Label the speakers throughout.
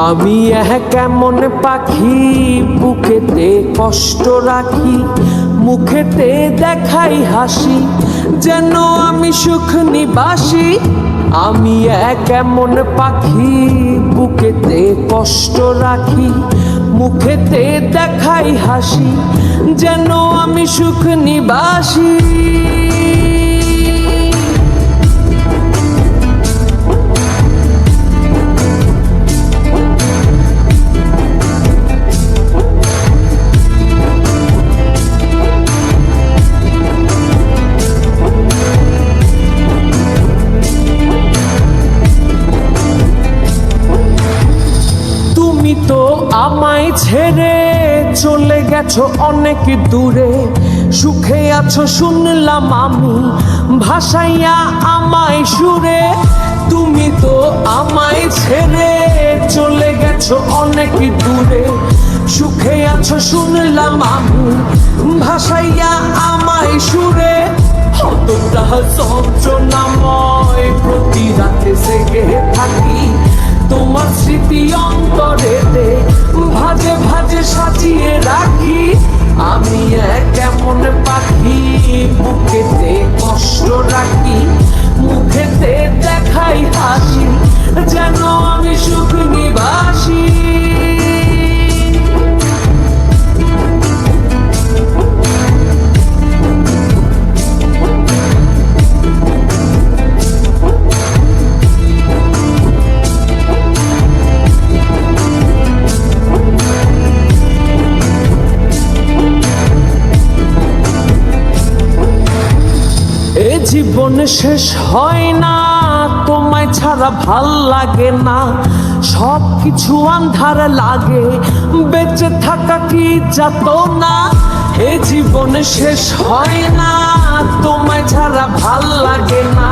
Speaker 1: আমি কেমন পাখি বুকেতে কষ্ট রাখি, মুখেতে দেখাই হাসি, যেন আমি সুখ নিবাসী। আমি কেমন পাখি বুকেতে কষ্ট রাখি, মুখেতে দেখাই হাসি, যেন আমি সুখ নিবাসী। তুমি তো আমায় ছেড়ে চলে গেছো অনেক দূরে, সুখে আছো শুনলাম আমি ভাসাইয়া আমায় সুরে। তুমি তো আমায় ছেড়ে চলে গেছো অনেক দূরে, সুখে আছো শুনলাম আমি ভাসাইয়া আমায় সুরে। কতটা যন্ত্রণাময় প্রতি রাতে জেগে থাকি, তোমার স্মৃতি অন্তরেতে ভাজে ভাজে সাজিয়ে রাখি। আমি কেমন পাখি বুকেতে কষ্ট রাখি, মুখেতে দেখাই হাসি, যেন আমি সুখ নিবাসী। এ জীবন শেষ হয় না, তোমায় ছাড়া ভাল লাগে না, সব কিছু আন্ধার লাগে, বেঁচে থাকা কি যাতনা। এ জীবন শেষ হয় না, তোমায় ছাড়া ভাল লাগে না,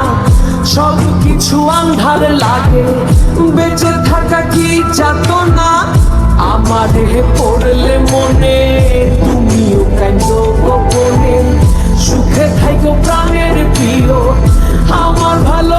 Speaker 1: সব কিছু আন্ধার লাগে, বেঁচে থাকা কি যাতনা। আমারে পড়লে মনে তুমিও কাঁদো গোপনে, সুখে থাইকো প্রাণের প্রিয়, আমার ভালো